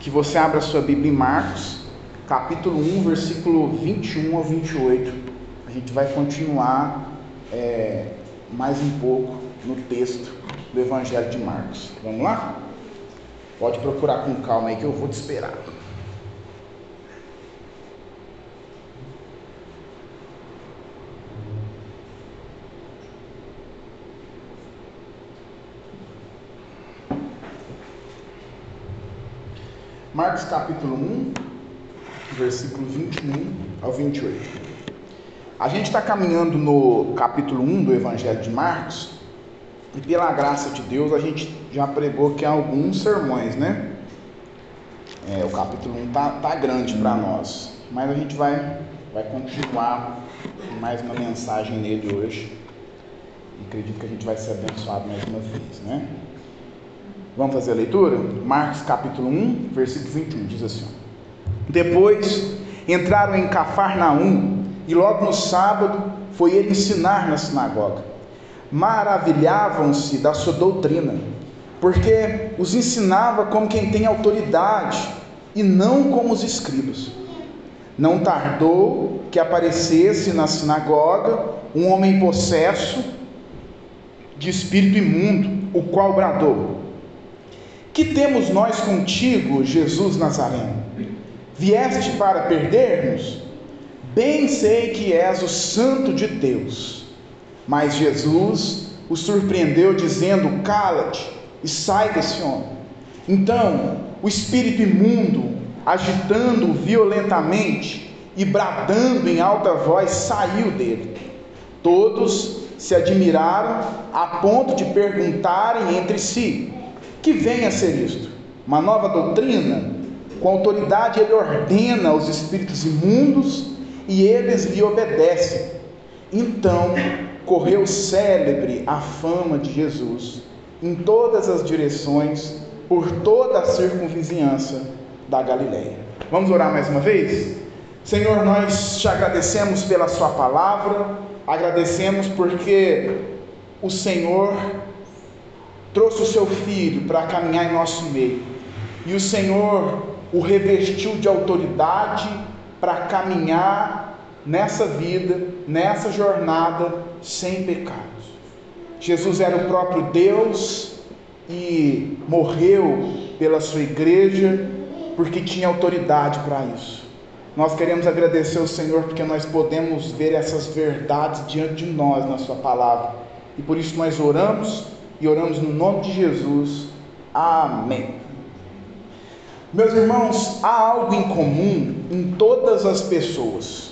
que você abra a sua Bíblia em Marcos, capítulo 1, versículo 21 ao 28. A gente vai continuar mais um pouco no texto do Evangelho de Marcos. Vamos lá? Pode procurar com calma aí que eu vou te esperar. Marcos capítulo 1, versículo 21 ao 28. A gente está caminhando no capítulo 1 do Evangelho de Marcos, e pela graça de Deus a gente já pregou aqui alguns sermões, né? O capítulo 1 tá grande para nós, mas a gente vai continuar mais uma mensagem nele hoje. E acredito que a gente vai ser abençoado mais uma vez, né? Vamos fazer a leitura? Marcos capítulo 1, versículo 21, diz assim: Depois entraram em Cafarnaum, e logo no sábado foi ele ensinar na sinagoga. Maravilhavam-se da sua doutrina, porque os ensinava como quem tem autoridade, e não como os escribas. Não tardou que aparecesse na sinagoga um homem possesso de espírito imundo, o qual bradou: Que temos nós contigo, Jesus Nazareno? Vieste para perder-nos? Bem sei que és o Santo de Deus. Mas Jesus o surpreendeu, dizendo: Cala-te e sai desse homem. Então o espírito imundo, agitando-o violentamente e bradando em alta voz, saiu dele. Todos se admiraram a ponto de perguntarem entre si: Que vem a ser isto? Uma nova doutrina? Com autoridade ele ordena aos espíritos imundos e eles lhe obedecem. Então correu célebre a fama de Jesus em todas as direções, por toda a circunvizinhança da Galileia. Vamos orar mais uma vez? Senhor, nós te agradecemos pela sua palavra, agradecemos porque o Senhor trouxe o seu Filho para caminhar em nosso meio, e o Senhor o revestiu de autoridade para caminhar nessa vida, nessa jornada, sem pecados. Jesus era o próprio Deus e morreu pela sua igreja, porque tinha autoridade para isso. Nós queremos agradecer ao Senhor, porque nós podemos ver essas verdades diante de nós na sua palavra, e por isso nós oramos, e oramos no nome de Jesus, amém. Meus irmãos, há algo em comum em todas as pessoas,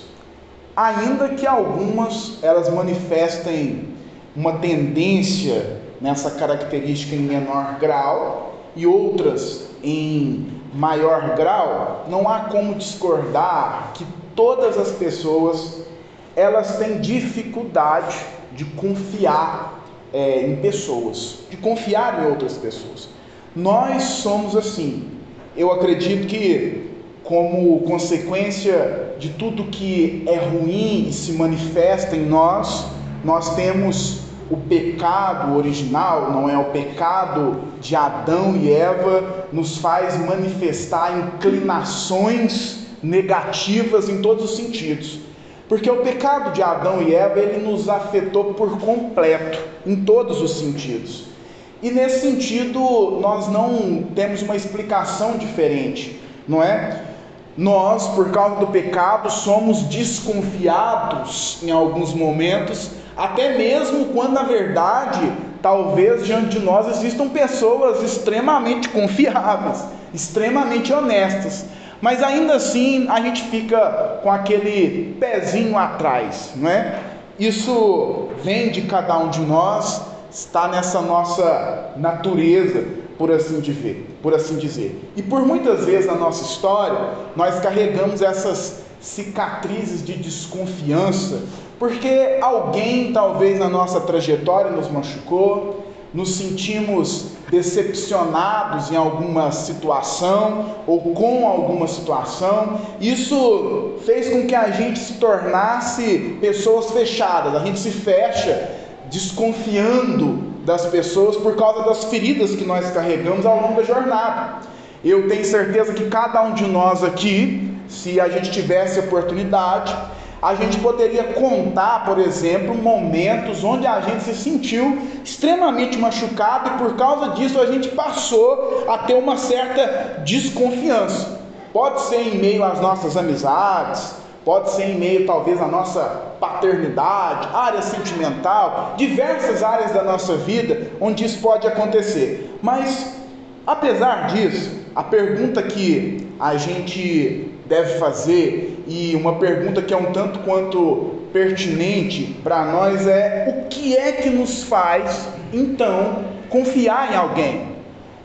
ainda que algumas elas manifestem uma tendência nessa característica em menor grau, e outras em maior grau. Não há como discordar que todas as pessoas elas têm dificuldade de confiar em pessoas, de confiar em outras pessoas. Nós somos assim. Eu acredito que, como consequência de tudo que é ruim e se manifesta em nós, nós temos o pecado original, não é? O pecado de Adão e Eva nos faz manifestar inclinações negativas em todos os sentidos. Porque o pecado de Adão e Eva, ele nos afetou por completo, em todos os sentidos. E nesse sentido, nós não temos uma explicação diferente, não é? Nós, por causa do pecado, somos desconfiados em alguns momentos, até mesmo quando, na verdade, talvez diante de nós existam pessoas extremamente confiáveis, extremamente honestas. Mas ainda assim a gente fica com aquele pezinho atrás, não é? Isso vem de cada um de nós, está nessa nossa natureza, por assim dizer. E por muitas vezes na nossa história, nós carregamos essas cicatrizes de desconfiança, porque alguém talvez na nossa trajetória nos machucou, nos sentimos decepcionados em alguma situação ou com alguma situação. Isso fez com que a gente se tornasse pessoas fechadas. A gente se fecha desconfiando das pessoas por causa das feridas que nós carregamos ao longo da jornada. Eu tenho certeza que cada um de nós aqui, se a gente tivesse oportunidade, a gente poderia contar, por exemplo, momentos onde a gente se sentiu extremamente machucado e por causa disso a gente passou a ter uma certa desconfiança. Pode ser em meio às nossas amizades, pode ser em meio talvez à nossa paternidade, área sentimental, diversas áreas da nossa vida onde isso pode acontecer. Mas, apesar disso, a pergunta que a gente deve fazer, e uma pergunta que é um tanto quanto pertinente para nós, é: o que é que nos faz, então, confiar em alguém?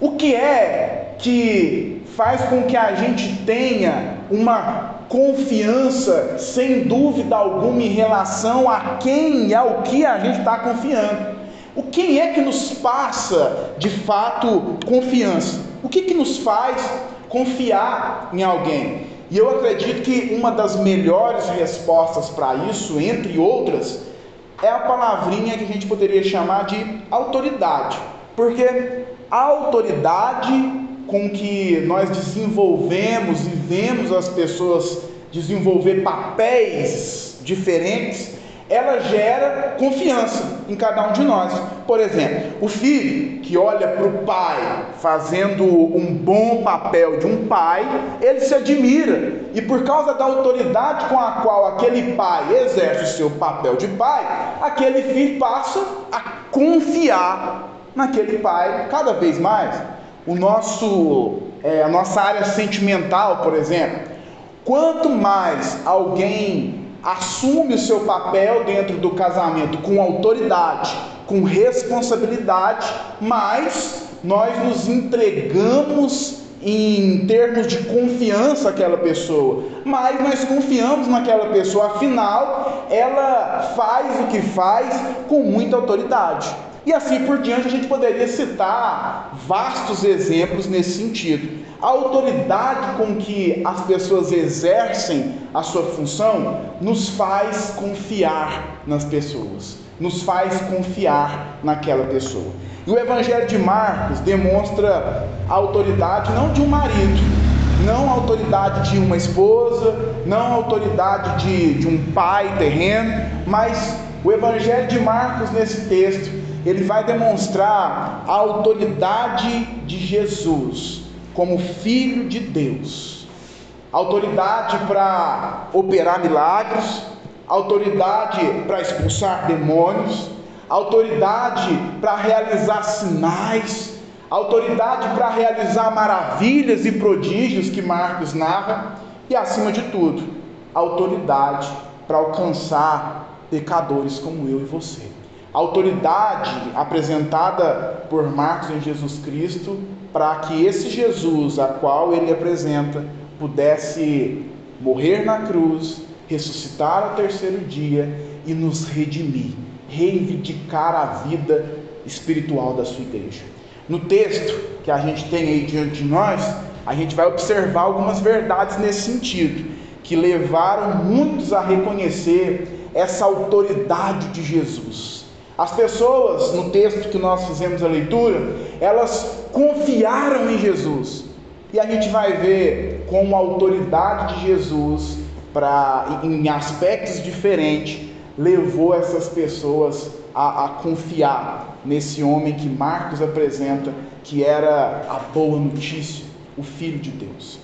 O que é que faz com que a gente tenha uma confiança, sem dúvida alguma, em relação a quem e ao que a gente está confiando? O que é que nos passa, de fato, confiança? O que nos faz confiar em alguém? E eu acredito que uma das melhores respostas para isso, entre outras, é a palavrinha que a gente poderia chamar de autoridade. Porque a autoridade com que nós desenvolvemos e vemos as pessoas desenvolver papéis diferentes, ela gera confiança em cada um de nós. Por exemplo, o filho que olha para o pai fazendo um bom papel de um pai, ele se admira, e por causa da autoridade com a qual aquele pai exerce o seu papel de pai, aquele filho passa a confiar naquele pai cada vez mais. A nossa área sentimental, por exemplo, quanto mais alguém assume o seu papel dentro do casamento com autoridade, com responsabilidade, mais nós nos entregamos em termos de confiança àquela pessoa, mais nós confiamos naquela pessoa, afinal ela faz o que faz com muita autoridade. E assim por diante, a gente poderia citar vastos exemplos nesse sentido. A autoridade com que as pessoas exercem a sua função nos faz confiar nas pessoas, nos faz confiar naquela pessoa. E o Evangelho de Marcos demonstra a autoridade não de um marido, não a autoridade de uma esposa, não a autoridade de um pai terreno, mas o Evangelho de Marcos, nesse texto, ele vai demonstrar a autoridade de Jesus como Filho de Deus, autoridade para operar milagres, autoridade para expulsar demônios, autoridade para realizar sinais, autoridade para realizar maravilhas e prodígios que Marcos narra, e acima de tudo, autoridade para alcançar pecadores como eu e você. A autoridade apresentada por Marcos em Jesus Cristo, para que esse Jesus, a qual ele apresenta, pudesse morrer na cruz, ressuscitar ao terceiro dia e nos redimir, reivindicar a vida espiritual da sua igreja. No texto que a gente tem aí diante de nós, a gente vai observar algumas verdades nesse sentido, que levaram muitos a reconhecer essa autoridade de Jesus. As pessoas, no texto que nós fizemos a leitura, elas confiaram em Jesus, e a gente vai ver como a autoridade de Jesus, em aspectos diferentes, levou essas pessoas a confiar nesse homem que Marcos apresenta, que era a boa notícia, o Filho de Deus.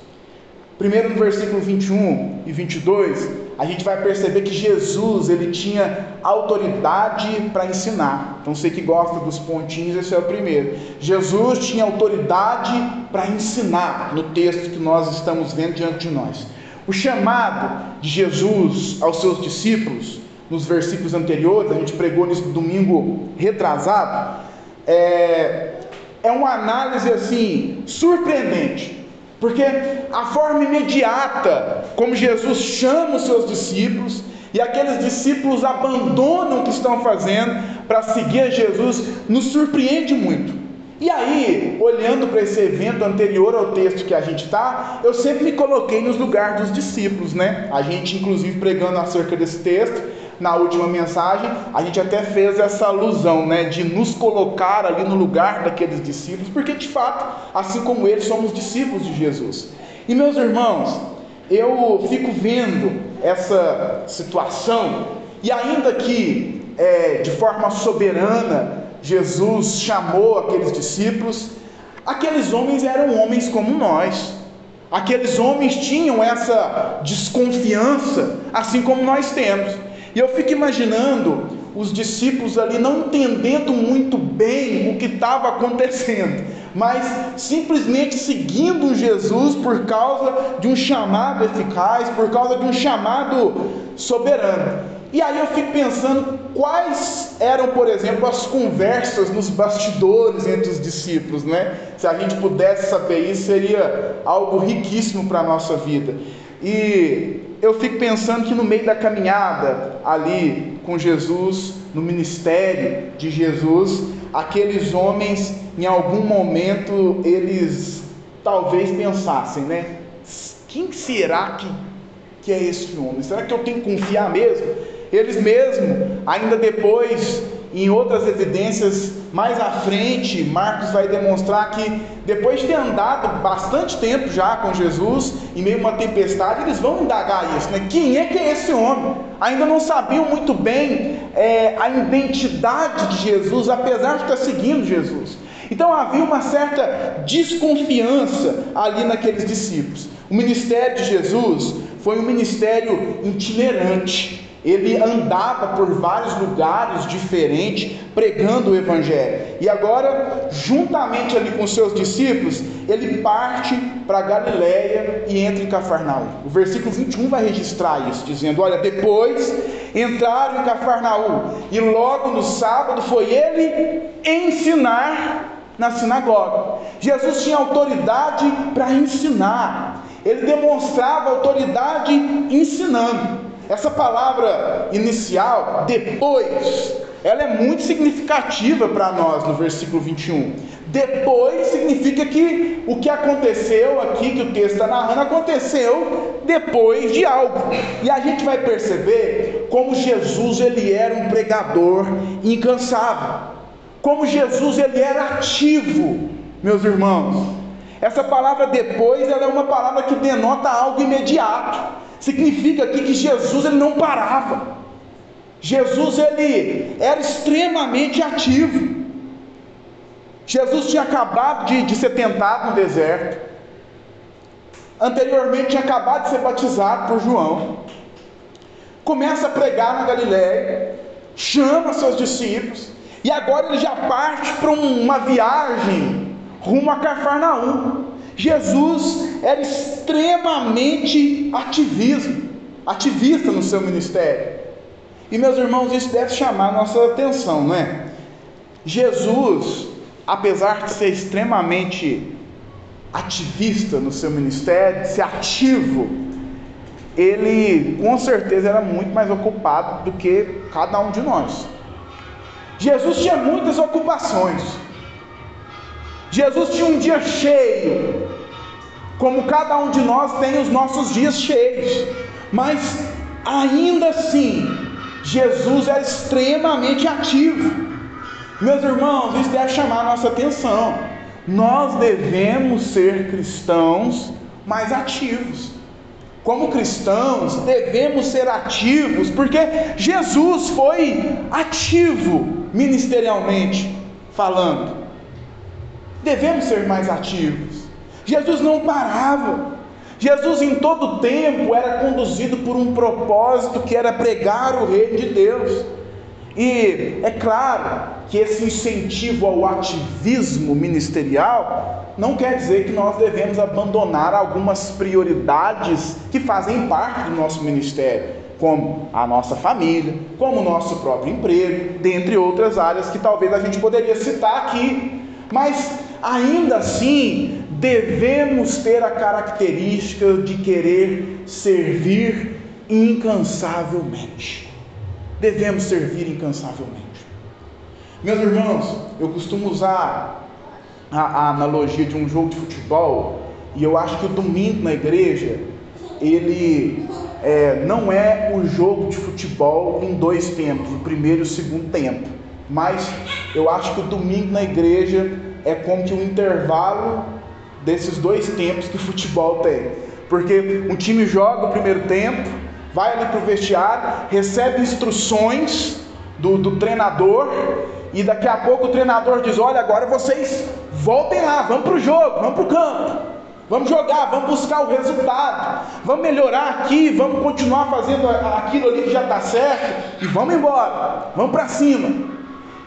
Primeiro, no versículo 21 e 22, a gente vai perceber que Jesus, ele tinha autoridade para ensinar. Então, você que gosta dos pontinhos, esse é o primeiro. Jesus tinha autoridade para ensinar, no texto que nós estamos vendo diante de nós. O chamado de Jesus aos seus discípulos, nos versículos anteriores, a gente pregou nisso no domingo retrasado, é uma análise assim, surpreendente. Porque a forma imediata como Jesus chama os seus discípulos, e aqueles discípulos abandonam o que estão fazendo para seguir a Jesus, nos surpreende muito. E aí, olhando para esse evento anterior ao texto que a gente está, eu sempre me coloquei nos lugares dos discípulos, né? A gente, inclusive, pregando acerca desse texto, na última mensagem, a gente até fez essa alusão, né, de nos colocar ali no lugar daqueles discípulos, porque de fato, assim como eles, somos discípulos de Jesus. E meus irmãos, eu fico vendo essa situação, e ainda que de forma soberana Jesus chamou aqueles discípulos, aqueles homens eram homens como nós. Aqueles homens tinham essa desconfiança, assim como nós temos. E eu fico imaginando os discípulos ali não entendendo muito bem o que estava acontecendo, mas simplesmente seguindo Jesus por causa de um chamado eficaz, por causa de um chamado soberano. E aí eu fico pensando quais eram, por exemplo, as conversas nos bastidores entre os discípulos, né? Se a gente pudesse saber isso, seria algo riquíssimo para a nossa vida. E eu fico pensando que no meio da caminhada ali com Jesus, no ministério de Jesus, aqueles homens, em algum momento, eles talvez pensassem, né? Quem será que é esse homem? Será que eu tenho que confiar mesmo? Eles mesmo, ainda depois, em outras evidências mais à frente, Marcos vai demonstrar que depois de ter andado bastante tempo já com Jesus, em meio a uma tempestade, eles vão indagar isso, né? Quem é que é esse homem? Ainda não sabiam muito bem a identidade de Jesus, apesar de estar seguindo Jesus. Então havia uma certa desconfiança ali naqueles discípulos. O ministério de Jesus foi um ministério itinerante. Ele andava por vários lugares diferentes, pregando o Evangelho. E agora, juntamente ali com seus discípulos, ele parte para Galiléia e entra em Cafarnaum. O versículo 21 vai registrar isso, dizendo: olha, depois entraram em Cafarnaum, e logo no sábado foi ele ensinar na sinagoga. Jesus tinha autoridade para ensinar. Ele demonstrava autoridade ensinando. Essa palavra inicial, depois, ela é muito significativa para nós no versículo 21. Depois significa que o que aconteceu aqui, que o texto está narrando, aconteceu depois de algo. E a gente vai perceber como Jesus ele era um pregador incansável. Como Jesus ele era ativo, meus irmãos. Essa palavra depois, ela é uma palavra que denota algo imediato. Significa aqui que Jesus ele não parava. Jesus ele era extremamente ativo. Jesus tinha acabado de ser tentado no deserto. Anteriormente tinha acabado de ser batizado por João. Começa a pregar na Galiléia, chama seus discípulos, e agora ele já parte para uma viagem rumo a Cafarnaum. Jesus era extremamente ativista no seu ministério. E meus irmãos, isso deve chamar a nossa atenção, não é? Jesus, apesar de ser extremamente ativista no seu ministério, de ser ativo, ele com certeza era muito mais ocupado do que cada um de nós. Jesus tinha muitas ocupações. Jesus tinha um dia cheio, como cada um de nós tem os nossos dias cheios, mas ainda assim, Jesus era extremamente ativo. Meus irmãos, isso deve chamar a nossa atenção. Nós devemos ser cristãos mais ativos. Como cristãos, devemos ser ativos, porque Jesus foi ativo ministerialmente falando. Devemos ser mais ativos. Jesus não parava. Jesus em todo tempo era conduzido por um propósito que era pregar o reino de Deus. E é claro que esse incentivo ao ativismo ministerial não quer dizer que nós devemos abandonar algumas prioridades que fazem parte do nosso ministério, como a nossa família, como o nosso próprio emprego, dentre outras áreas que talvez a gente poderia citar aqui. Mas ainda assim, devemos ter a característica de querer servir incansavelmente. Devemos servir incansavelmente. Meus irmãos, eu costumo usar a analogia de um jogo de futebol, e eu acho que o domingo na igreja, ele não é o jogo de futebol em 2 tempos, o primeiro e o segundo tempo, mas eu acho que o domingo na igreja é como que o intervalo desses 2 tempos que o futebol tem, porque um time joga o primeiro tempo, vai ali para o vestiário, recebe instruções do treinador, e daqui a pouco o treinador diz: olha, agora vocês voltem lá, vamos para o jogo, vamos para o campo, vamos jogar, vamos buscar o resultado, vamos melhorar aqui, vamos continuar fazendo aquilo ali que já está certo, e vamos embora, vamos para cima.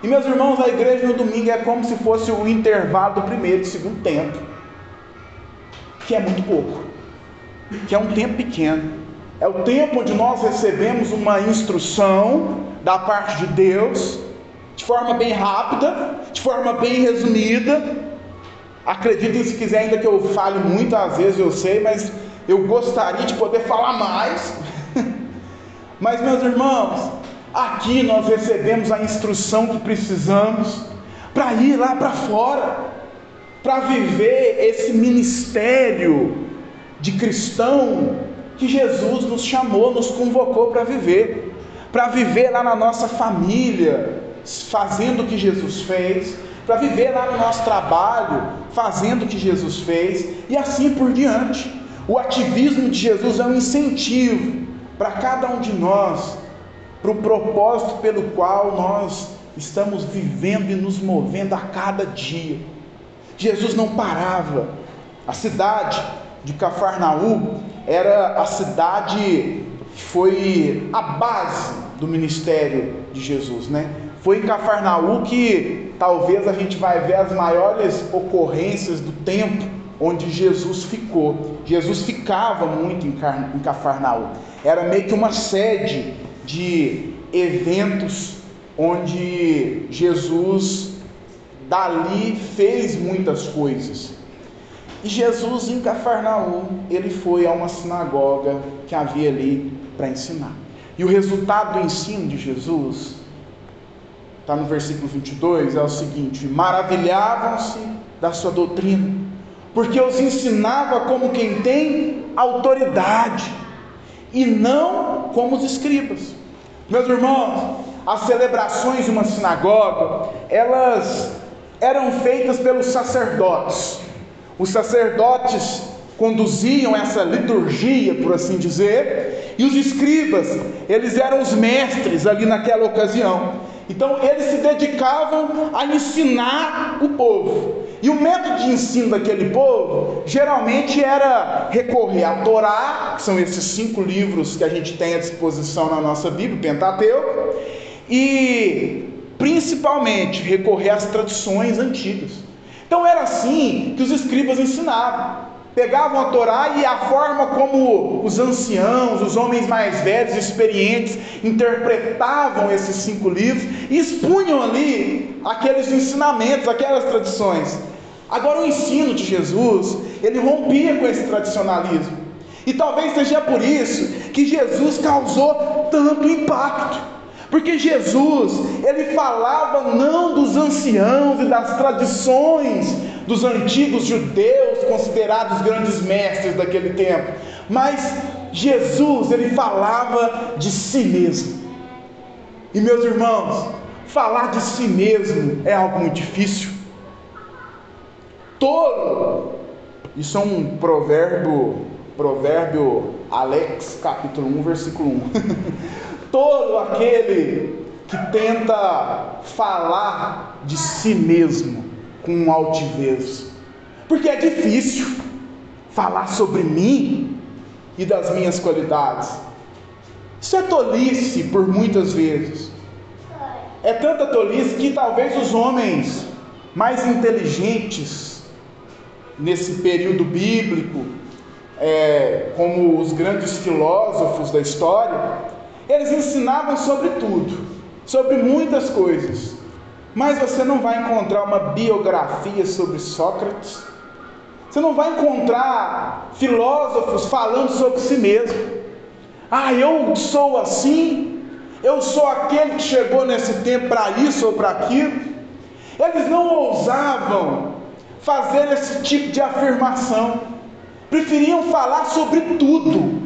E meus irmãos, a igreja no domingo é como se fosse o intervalo do primeiro e segundo tempo, que é muito pouco, que é um tempo pequeno, é o tempo onde nós recebemos uma instrução da parte de Deus, de forma bem rápida, de forma bem resumida. Acreditem se quiser ainda que eu fale muito, às vezes eu sei, mas eu gostaria de poder falar mais. Mas meus irmãos, aqui nós recebemos a instrução que precisamos para ir lá para fora, para viver esse ministério de cristão que Jesus nos chamou, nos convocou para viver lá na nossa família, fazendo o que Jesus fez, para viver lá no nosso trabalho, fazendo o que Jesus fez, e assim por diante. O ativismo de Jesus é um incentivo para cada um de nós, para o propósito pelo qual nós estamos vivendo e nos movendo a cada dia. Jesus não parava. A cidade de Cafarnaum era a cidade que foi a base do ministério de Jesus, né? Foi em Cafarnaum que talvez a gente vai ver as maiores ocorrências do tempo onde Jesus ficou. Jesus ficava muito em Cafarnaum. Era meio que uma sede de eventos onde Jesus dali fez muitas coisas. E Jesus em Cafarnaum, ele foi a uma sinagoga que havia ali para ensinar. E o resultado do ensino de Jesus está no versículo 22, é o seguinte: maravilhavam-se da sua doutrina, porque os ensinava como quem tem autoridade, e não como os escribas. Meus irmãos, as celebrações de uma sinagoga, elas eram feitas pelos sacerdotes. Os sacerdotes conduziam essa liturgia, por assim dizer, e os escribas, eles eram os mestres ali naquela ocasião. Então eles se dedicavam a ensinar o povo, e o método de ensino daquele povo geralmente era recorrer à Torá, que são esses 5 livros que a gente tem à disposição na nossa Bíblia, o Pentateuco, e principalmente recorrer às tradições antigas. Então era assim que os escribas ensinavam. Pegavam a Torá e a forma como os anciãos, os homens mais velhos, experientes, interpretavam esses 5 livros e expunham ali aqueles ensinamentos, aquelas tradições. Agora o ensino de Jesus, ele rompia com esse tradicionalismo. E talvez seja por isso que Jesus causou tanto impacto. Porque Jesus, ele falava não dos anciãos e das tradições dos antigos judeus, considerados grandes mestres daquele tempo, mas Jesus, ele falava de si mesmo. E meus irmãos, falar de si mesmo é algo muito difícil. Tolo, isso é um provérbio Alex, capítulo 1, versículo 1. Tolo aquele que tenta falar de si mesmo com altivez, porque é difícil falar sobre mim e das minhas qualidades. Isso é tolice por muitas vezes. É tanta tolice que talvez os homens mais inteligentes nesse período bíblico, como os grandes filósofos da história, eles ensinavam sobre tudo, sobre muitas coisas, mas você não vai encontrar uma biografia sobre Sócrates, você não vai encontrar filósofos falando sobre si mesmo. Eu sou assim, eu sou aquele que chegou nesse tempo para isso ou para aquilo. Eles não ousavam fazer esse tipo de afirmação, preferiam falar sobre tudo.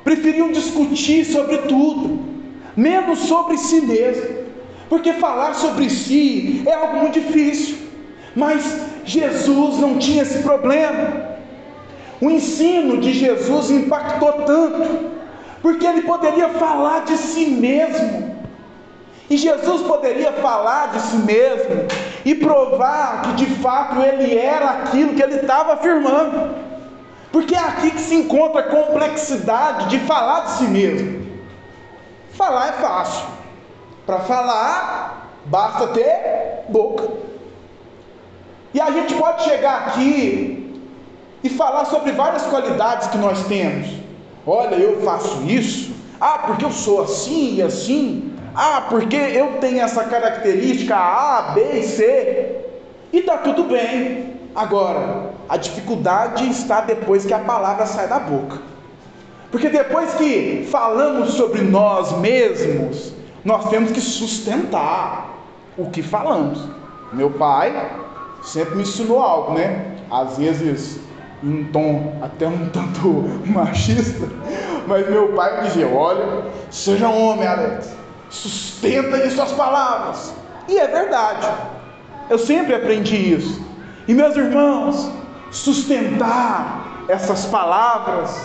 preferiam discutir sobre tudo, menos sobre si mesmo, porque falar sobre si é algo muito difícil. Mas Jesus não tinha esse problema. O ensino de Jesus impactou tanto, porque ele poderia falar de si mesmo, e Jesus poderia falar de si mesmo e provar que de fato ele era aquilo que ele estava afirmando, porque é aqui que se encontra a complexidade de falar de si mesmo. Falar é fácil, para falar basta ter boca, e a gente pode chegar aqui e falar sobre várias qualidades que nós temos. Olha, eu faço isso, porque eu sou assim e assim, porque eu tenho essa característica A, B e C, e está tudo bem. Agora, a dificuldade está depois que a palavra sai da boca, porque depois que falamos sobre nós mesmos, nós temos que sustentar o que falamos. Meu pai sempre me ensinou algo, né? Às vezes em um tom até um tanto machista, mas meu pai me dizia: olha, seja homem, Alex, sustenta aí suas palavras. E é verdade, eu sempre aprendi isso. E meus irmãos, sustentar essas palavras,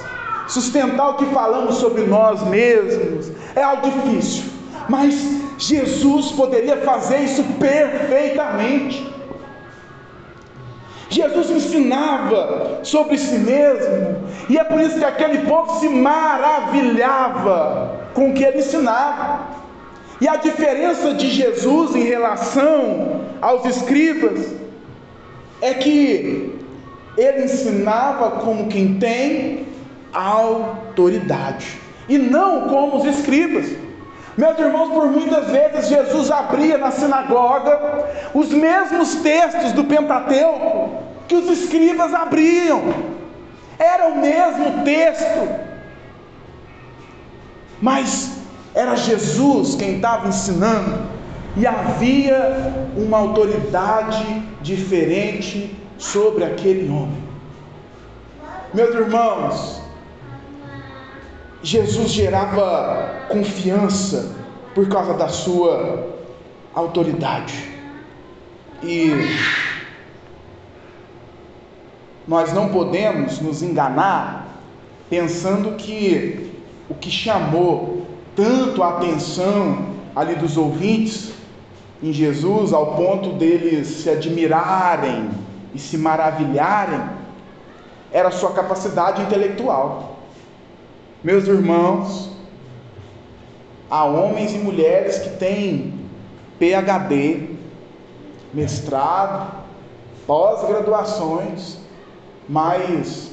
sustentar o que falamos sobre nós mesmos, é algo difícil, mas Jesus poderia fazer isso perfeitamente. Jesus ensinava sobre si mesmo, e é por isso que aquele povo se maravilhava com o que ele ensinava. E a diferença de Jesus em relação aos escribas é que ele ensinava como quem tem autoridade, e não como os escribas. Meus irmãos, por muitas vezes Jesus abria na sinagoga os mesmos textos do Pentateuco que os escribas abriam, era o mesmo texto, mas era Jesus quem estava ensinando, e havia uma autoridade diferente sobre aquele homem. Meus irmãos, Jesus gerava confiança por causa da sua autoridade, e nós não podemos nos enganar pensando que o que chamou tanto a atenção ali dos ouvintes em Jesus, ao ponto deles se admirarem e se maravilharem, era a sua capacidade intelectual. Meus irmãos, há homens e mulheres que têm PhD, mestrado, pós-graduações, mas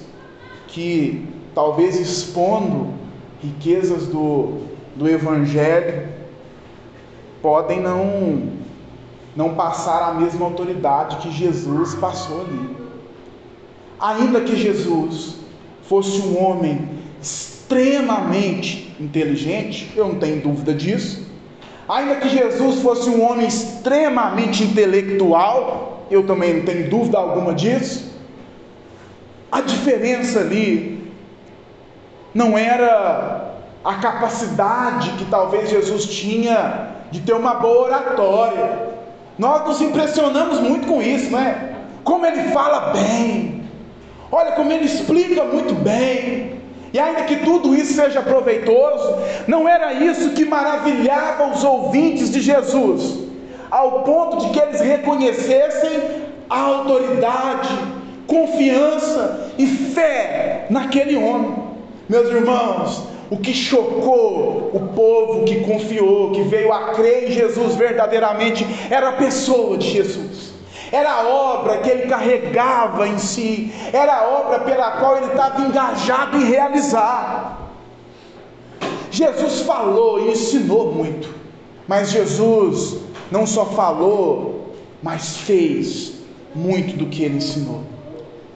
que talvez expondo riquezas do Evangelho, podem não passar a mesma autoridade que Jesus passou ali. Ainda que Jesus fosse um homem extremamente inteligente, eu não tenho dúvida disso. Ainda que Jesus fosse um homem extremamente intelectual, eu também não tenho dúvida alguma disso. A diferença ali não era a capacidade que talvez Jesus tinha de ter uma boa oratória. Nós nos impressionamos muito com isso, não é? Como ele fala bem, olha como ele explica muito bem. E ainda que tudo isso seja proveitoso, não era isso que maravilhava os ouvintes de Jesus, ao ponto de que eles reconhecessem a autoridade, confiança e fé naquele homem. Meus irmãos, o que chocou o povo que confiou, que veio a crer em Jesus verdadeiramente, era a pessoa de Jesus, era a obra que ele carregava em si, era a obra pela qual ele estava engajado em realizar. Jesus falou e ensinou muito, mas Jesus não só falou, mas fez muito do que ele ensinou.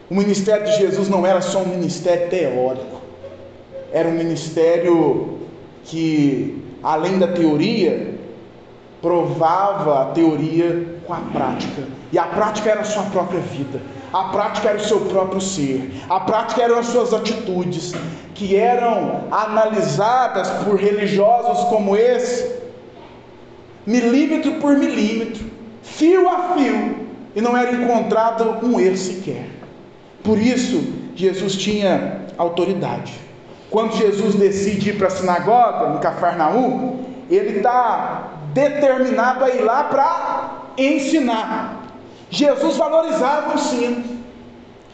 O ministério de Jesus não era só um ministério teórico, era um ministério que, além da teoria, provava a teoria com a prática, e a prática era a sua própria vida, A prática era o seu próprio ser. A prática eram as suas atitudes, que eram analisadas por religiosos como esse, milímetro por milímetro, fio a fio, e não era encontrado um erro sequer. Por isso, Jesus tinha autoridade. Quando Jesus decide ir para a sinagoga, em Cafarnaum, ele está determinado a ir lá para ensinar. Jesus valorizava o ensino.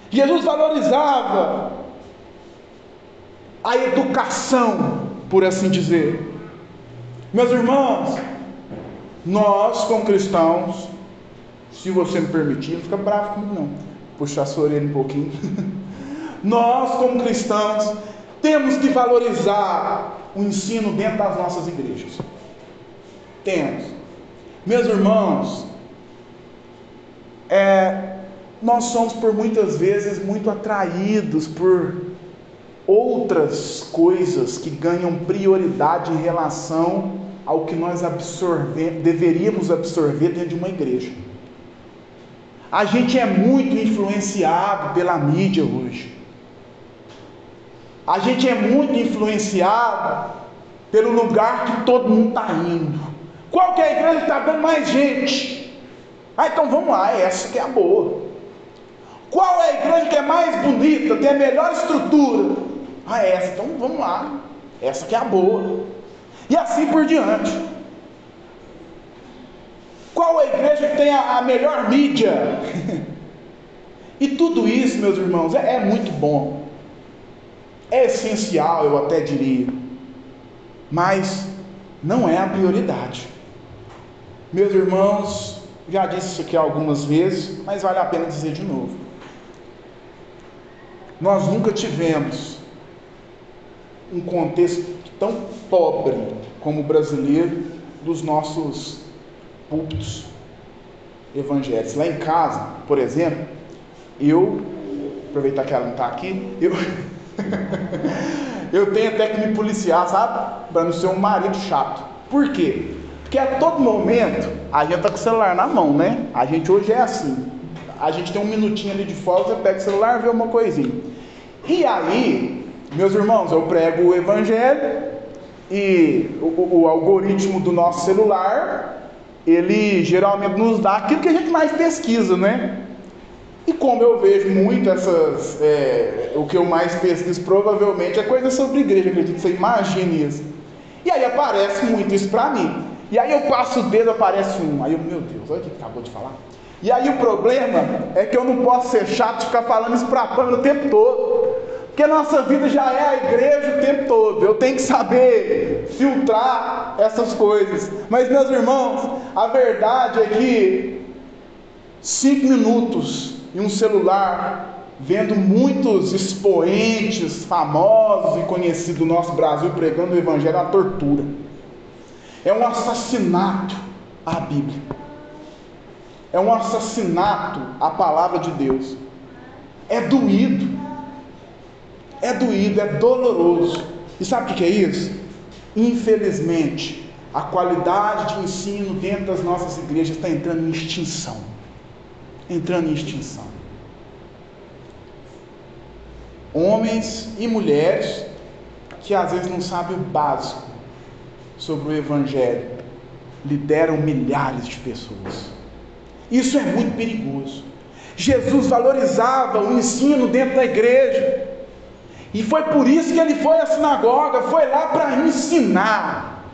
Jesus valorizava a educação, por assim dizer. Meus irmãos, nós como cristãos, se você me permitir, não fica bravo comigo não, puxar a sua orelha um pouquinho. Nós como cristãos temos que valorizar o ensino dentro das nossas igrejas. Temos. Meus irmãos, nós somos por muitas vezes muito atraídos por outras coisas que ganham prioridade em relação ao que nós deveríamos absorver dentro de uma igreja. A gente é muito influenciado pela mídia hoje. A gente é muito influenciado pelo lugar que todo mundo está indo. Qual que é a igreja que está dando mais gente? Então vamos lá, essa que é a boa. Qual é a igreja que é mais bonita, tem a melhor estrutura? Essa, então vamos lá, essa que é a boa. E assim por diante. Qual é a igreja que tem a melhor mídia? E tudo isso, meus irmãos, é muito bom. É essencial, eu até diria. Mas não é a prioridade. Meus irmãos, já disse isso aqui algumas vezes, mas vale a pena dizer de novo. Nós nunca tivemos um contexto tão pobre como o brasileiro dos nossos púlpitos evangélicos. Lá em casa, por exemplo, aproveitar que ela não está aqui, eu tenho até que me policiar, sabe? Para não ser um marido chato. Por quê? Porque a todo momento a gente está com o celular na mão, né? A gente hoje é assim. A gente tem um minutinho ali de folga, você pega o celular e vê uma coisinha. E aí, meus irmãos, eu prego o evangelho e o algoritmo do nosso celular, ele geralmente nos dá aquilo que a gente mais pesquisa, né? E como eu vejo muito o que eu mais pesquiso provavelmente é coisa sobre igreja, acredito que você imagine isso. E aí aparece muito isso pra mim. E aí eu passo o dedo, aparece um. Aí eu, meu Deus, olha o que acabou de falar. E aí o problema é que eu não posso ser chato de ficar falando isso pra câmera o tempo todo. Porque a nossa vida já é a igreja o tempo todo. Eu tenho que saber filtrar essas coisas. Mas meus irmãos, a verdade é que 5 minutos em um celular, vendo muitos expoentes famosos e conhecidos do nosso Brasil pregando o evangelho, é uma tortura. É um assassinato à Bíblia. É um assassinato à palavra de Deus. É doído. É doído, é doloroso. E sabe o que é isso? Infelizmente, a qualidade de ensino dentro das nossas igrejas está entrando em extinção. Homens e mulheres que às vezes não sabem o básico sobre o evangelho lideram milhares de pessoas. Isso é muito perigoso. Jesus valorizava o ensino dentro da igreja, e foi por isso que ele foi à sinagoga. Foi lá para ensinar,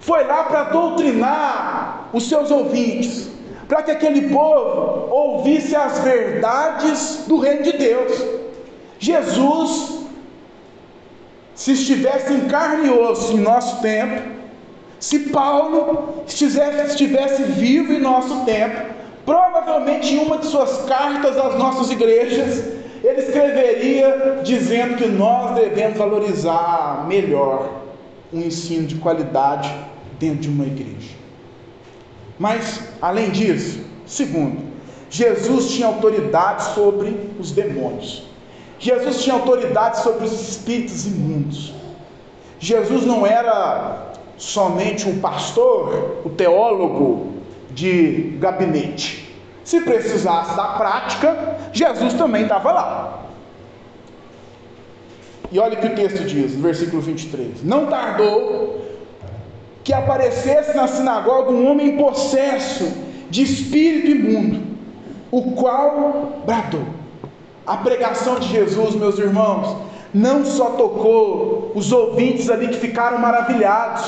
foi lá para doutrinar os seus ouvintes, para que aquele povo ouvisse as verdades do reino de Deus. Jesus, se estivesse em carne e osso em nosso tempo, se Paulo estivesse vivo em nosso tempo, provavelmente em uma de suas cartas às nossas igrejas, ele escreveria dizendo que nós devemos valorizar melhor um ensino de qualidade dentro de uma igreja. Mas, além disso, segundo, Jesus tinha autoridade sobre os demônios. Jesus tinha autoridade sobre os espíritos imundos. Jesus não era somente um pastor, o teólogo de gabinete. Se precisasse da prática, Jesus também estava lá. E olha o que o texto diz, no versículo 23. Não tardou que aparecesse na sinagoga um homem possesso de espírito imundo, o qual bradou. A pregação de Jesus, meus irmãos, não só tocou os ouvintes ali que ficaram maravilhados,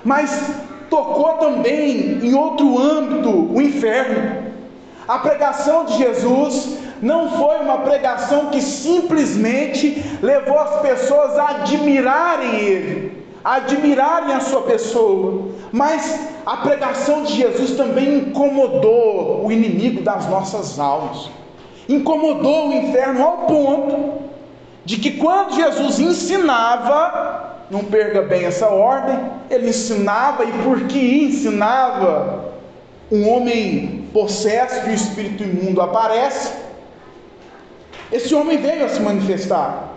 mas tocou também em outro âmbito o inferno. A pregação de Jesus não foi uma pregação que simplesmente levou as pessoas a admirarem Ele, a admirarem a sua pessoa, mas a pregação de Jesus também incomodou o inimigo das nossas almas, incomodou o inferno ao ponto de que quando Jesus ensinava, não perca bem essa ordem, ele ensinava, e porque ensinava, um homem possesso de um espírito imundo aparece. Esse homem veio a se manifestar.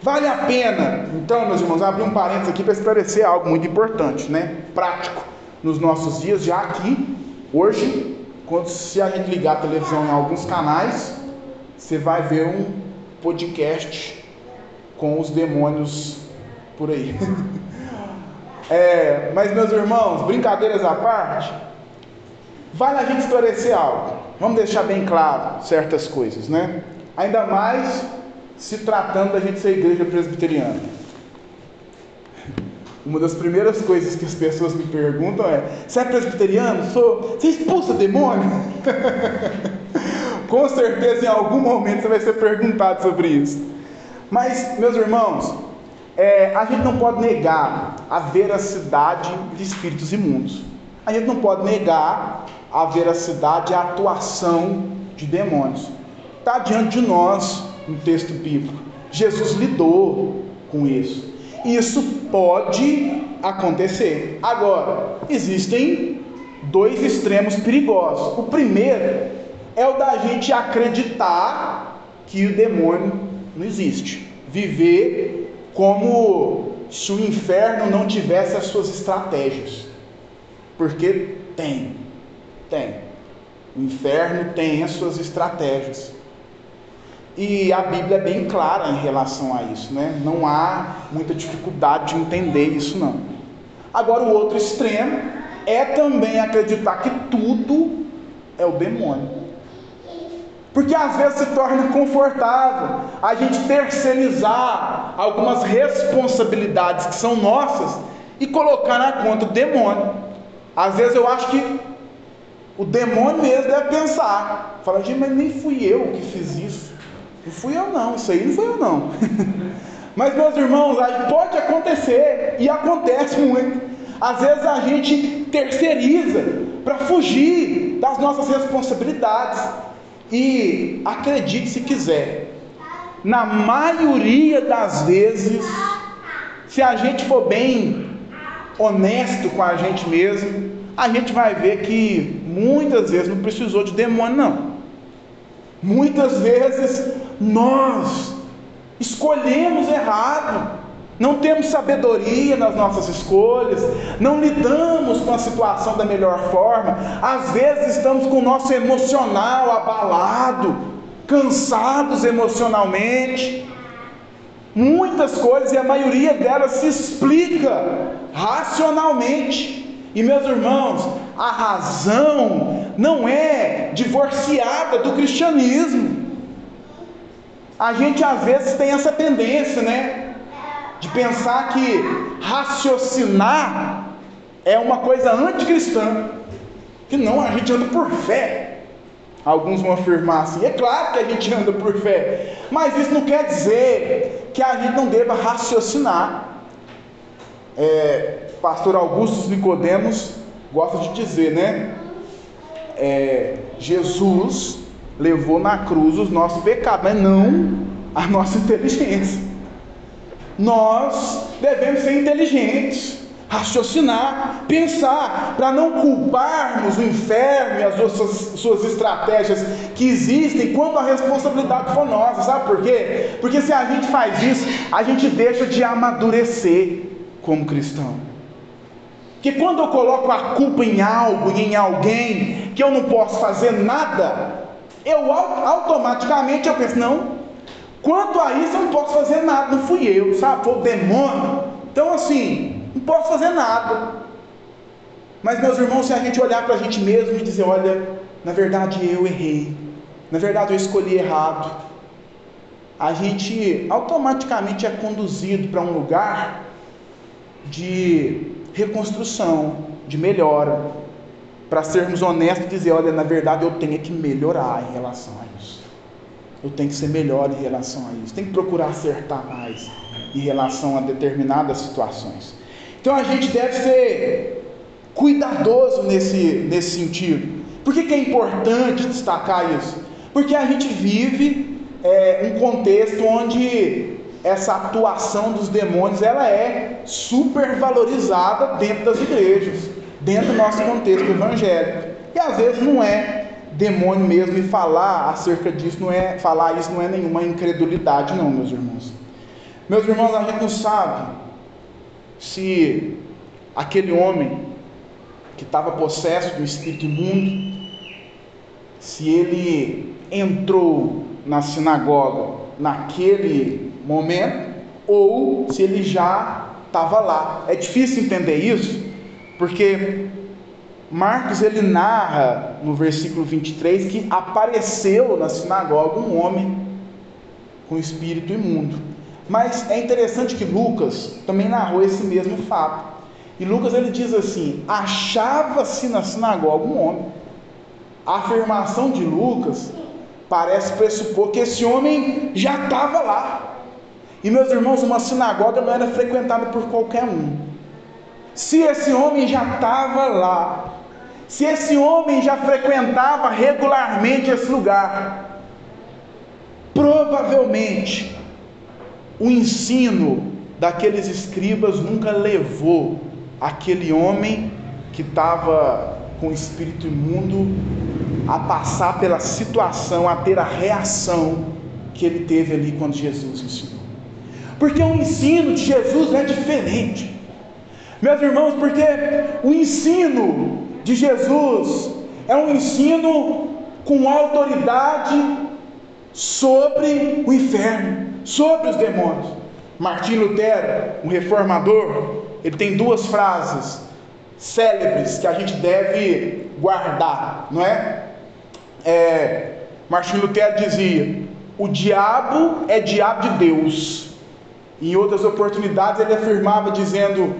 Vale a pena, então, meus irmãos, abrir um parênteses aqui para esclarecer algo muito importante, prático, nos nossos dias, já aqui, hoje, se a gente ligar a televisão em alguns canais, você vai ver um podcast com os demônios por aí. Mas, meus irmãos, brincadeiras à parte, vale a gente esclarecer algo. Vamos deixar bem claro certas coisas, ainda mais se tratando da gente ser igreja presbiteriana. Uma das primeiras coisas que as pessoas me perguntam é: você é presbiteriano? Sou. Você expulsa demônio? Com certeza em algum momento você vai ser perguntado sobre isso. Mas, meus irmãos, a gente não pode negar a veracidade de espíritos imundos. A gente não pode negar a veracidade e a atuação de demônios. Está diante de nós no texto bíblico. Jesus lidou com isso. Isso pode acontecer. Agora, existem dois extremos perigosos. O primeiro é o da gente acreditar que o demônio não existe. Viver como se o inferno não tivesse as suas estratégias. Porque tem. O inferno tem as suas estratégias. E a Bíblia é bem clara em relação a isso, Não há muita dificuldade de entender isso, não. Agora, o outro extremo é também acreditar que tudo é o demônio. Porque às vezes se torna confortável a gente terceirizar algumas responsabilidades que são nossas e colocar na conta do demônio. Às vezes eu acho que o demônio mesmo deve pensar, fala: gente, mas nem fui eu que fiz isso. Não fui eu não, isso aí não fui eu não. Mas, meus irmãos, pode acontecer, e acontece muito. Às vezes a gente terceiriza para fugir das nossas responsabilidades. E acredite se quiser, na maioria das vezes, se a gente for bem honesto com a gente mesmo, a gente vai ver que muitas vezes não precisou de demônio, não. Muitas vezes nós escolhemos errado, não temos sabedoria nas nossas escolhas, não lidamos com a situação da melhor forma. Às vezes estamos com o nosso emocional abalado, cansados emocionalmente. Muitas coisas, e a maioria delas se explica racionalmente. E, meus irmãos, a razão não é divorciada do cristianismo. A gente às vezes tem essa tendência, de pensar que raciocinar é uma coisa anticristã, que não, a gente anda por fé. Alguns vão afirmar assim: é claro que a gente anda por fé, mas isso não quer dizer que a gente não deva raciocinar. Pastor Augusto Nicodemos gosta de dizer, Jesus levou na cruz os nossos pecados, mas não a nossa inteligência. Nós devemos ser inteligentes, raciocinar, pensar, para não culparmos o inferno e as suas estratégias que existem quando a responsabilidade for nossa. Sabe por quê? Porque se a gente faz isso, a gente deixa de amadurecer como cristão. Que quando eu coloco a culpa em algo e em alguém, que eu não posso fazer nada, automaticamente eu penso, não, quanto a isso eu não posso fazer nada, não fui eu, sabe, foi o demônio, então assim, não posso fazer nada. Mas meus irmãos, se a gente olhar para a gente mesmo e dizer, olha, na verdade eu errei, na verdade eu escolhi errado, a gente automaticamente é conduzido para um lugar de reconstrução, de melhora, para sermos honestos e dizer, olha, na verdade eu tenho que melhorar em relação a isso, eu tenho que ser melhor em relação a isso, tenho que procurar acertar mais em relação a determinadas situações. Então a gente deve ser cuidadoso nesse sentido. Por que é importante destacar isso? Porque a gente vive um contexto onde essa atuação dos demônios ela é super valorizada dentro das igrejas, dentro do nosso contexto evangélico, e às vezes não é demônio mesmo, e falar acerca disso falar isso não é nenhuma incredulidade não, meus irmãos. Meus irmãos, a gente não sabe se aquele homem que estava possesso do espírito imundo, se ele entrou na sinagoga naquele momento, ou se ele já estava lá. É difícil entender isso, porque Marcos ele narra no versículo 23 que apareceu na sinagoga um homem com espírito imundo. Mas é interessante que Lucas também narrou esse mesmo fato. E Lucas ele diz assim: achava-se na sinagoga um homem. A afirmação de Lucas parece pressupor que esse homem já estava lá. E meus irmãos, uma sinagoga não era frequentada por qualquer um. Se esse homem já estava lá, se esse homem já frequentava regularmente esse lugar, provavelmente o ensino daqueles escribas nunca levou aquele homem que estava com o espírito imundo a passar pela situação, a ter a reação que ele teve ali quando Jesus ensinou. Porque o ensino de Jesus é diferente, meus irmãos, porque o ensino de Jesus é um ensino com autoridade sobre o inferno, sobre os demônios. Martinho Lutero, um reformador, ele tem duas frases célebres que a gente deve guardar, não é? Martinho Lutero dizia: o diabo é diabo de Deus. Em outras oportunidades ele afirmava dizendo: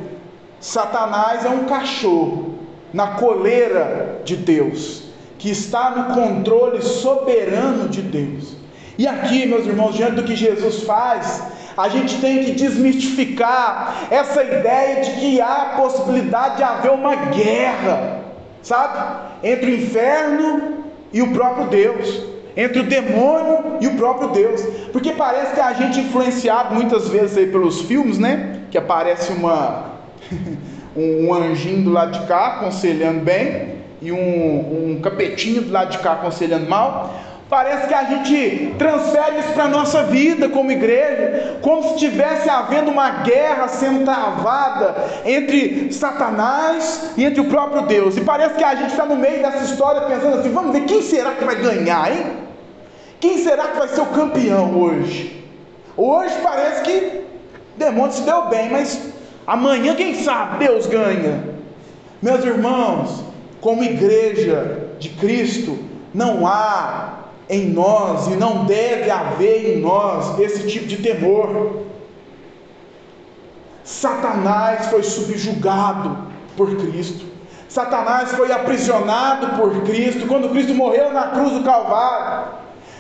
Satanás é um cachorro na coleira de Deus, que está no controle soberano de Deus. E aqui, meus irmãos, diante do que Jesus faz, a gente tem que desmistificar essa ideia de que há a possibilidade de haver uma guerra, sabe, entre o inferno e o próprio Deus, entre o demônio e o próprio Deus, porque parece que a gente é influenciado muitas vezes aí pelos filmes, né, que aparece um anjinho do lado de cá aconselhando bem, e um capetinho do lado de cá aconselhando mal. Parece que a gente transfere isso para a nossa vida como igreja, como se estivesse havendo uma guerra sendo travada entre Satanás e entre o próprio Deus. E parece que a gente está no meio dessa história pensando assim: vamos ver quem será que vai ganhar, hein? Quem será que vai ser o campeão hoje? Hoje parece que o demônio se deu bem, mas amanhã quem sabe Deus ganha. Meus irmãos, como igreja de Cristo, não há em nós, e não deve haver em nós, esse tipo de temor. Satanás foi subjugado por Cristo, Satanás foi aprisionado por Cristo, quando Cristo morreu na cruz do Calvário.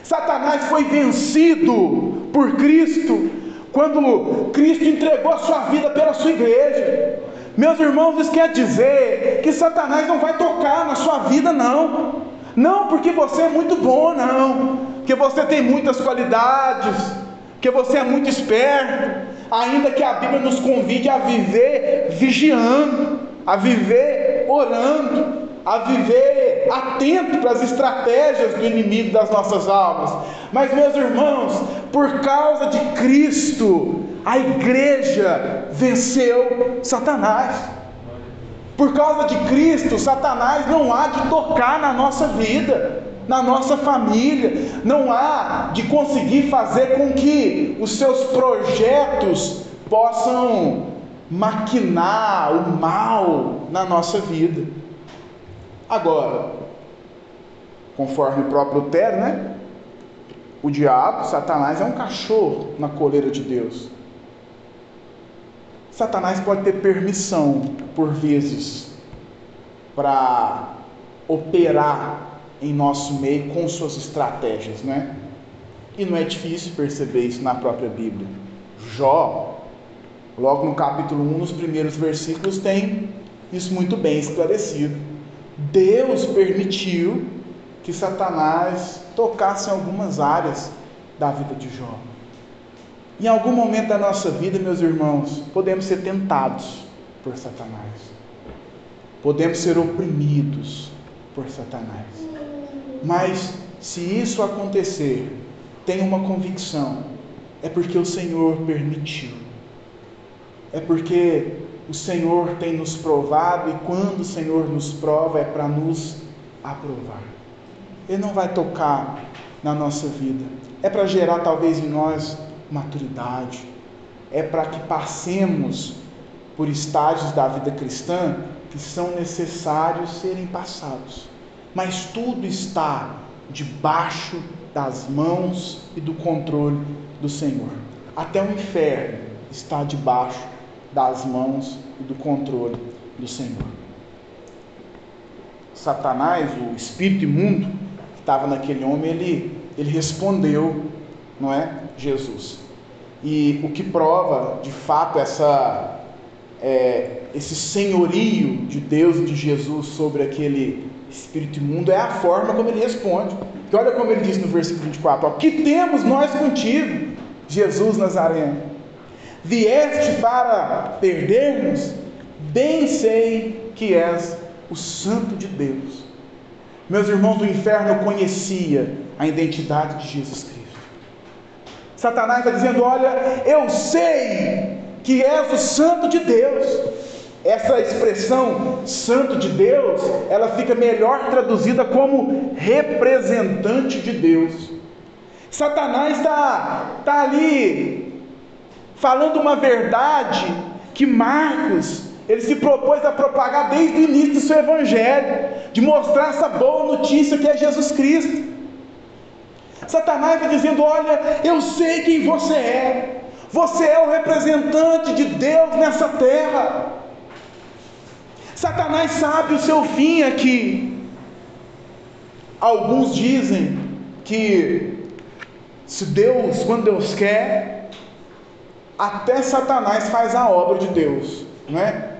Satanás foi vencido por Cristo, quando Cristo entregou a sua vida pela sua igreja. Meus irmãos, isso quer dizer que Satanás não vai tocar na sua vida, não porque você é muito bom, não, porque você tem muitas qualidades, porque você é muito esperto, ainda que a Bíblia nos convide a viver vigiando, a viver orando, a viver atento para as estratégias do inimigo das nossas almas. Mas, meus irmãos, por causa de Cristo, a igreja venceu Satanás. Por causa de Cristo, Satanás não há de tocar na nossa vida, na nossa família, não há de conseguir fazer com que os seus projetos possam maquinar o mal na nossa vida. Agora, conforme o próprio Lutero, né? O diabo, Satanás, é um cachorro na coleira de Deus. Satanás pode ter permissão, por vezes, para operar em nosso meio com suas estratégias, né? E não é difícil perceber isso na própria Bíblia. Jó, logo no capítulo 1, nos primeiros versículos, tem isso muito bem esclarecido. Deus permitiu que Satanás tocasse em algumas áreas da vida de Jó. Em algum momento da nossa vida, meus irmãos, podemos ser tentados por Satanás. Podemos ser oprimidos por Satanás. Mas se isso acontecer, tenha uma convicção: é porque o Senhor permitiu. É porque o Senhor tem nos provado, e quando o Senhor nos prova é para nos aprovar. Ele não vai tocar na nossa vida. É para gerar talvez em nós maturidade. É para que passemos por estágios da vida cristã que são necessários serem passados. Mas tudo está debaixo das mãos e do controle do Senhor. Até o inferno está debaixo das mãos e do controle do Senhor. Satanás, o espírito imundo que estava naquele homem, ele respondeu, não é? Jesus. E o que prova de fato esse senhorio de Deus e de Jesus sobre aquele espírito imundo é a forma como ele responde. Porque olha como ele diz no versículo 24: ó, que temos nós contigo, Jesus Nazareno? Vieste para perder-nos? Bem sei que és o Santo de Deus. Meus irmãos, do inferno conhecia a identidade de Jesus Cristo. Satanás está dizendo: olha, eu sei que és o Santo de Deus. Essa expressão Santo de Deus, ela fica melhor traduzida como representante de Deus. Satanás está ali falando uma verdade que Marcos, ele se propôs a propagar desde o início do seu evangelho, de mostrar essa boa notícia que é Jesus Cristo. Satanás está dizendo: olha, eu sei quem você é o representante de Deus nessa terra. Satanás sabe o seu fim aqui. Alguns dizem que quando Deus quer, até Satanás faz a obra de Deus, não é?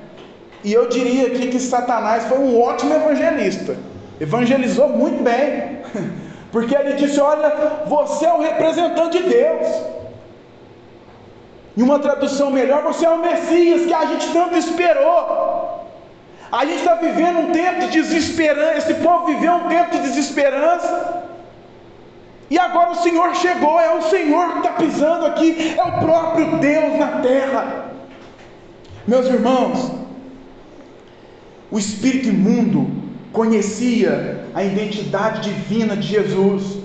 E eu diria aqui que Satanás foi um ótimo evangelista, evangelizou muito bem, porque ele disse: olha, você é o representante de Deus. Em uma tradução melhor, você é o Messias que a gente tanto esperou. A gente está vivendo um tempo de desesperança, esse povo viveu um tempo de desesperança, e agora o Senhor chegou, é o Senhor que está pisando aqui, é o próprio Deus na terra. Meus irmãos, o espírito imundo conhecia a identidade divina de Jesus,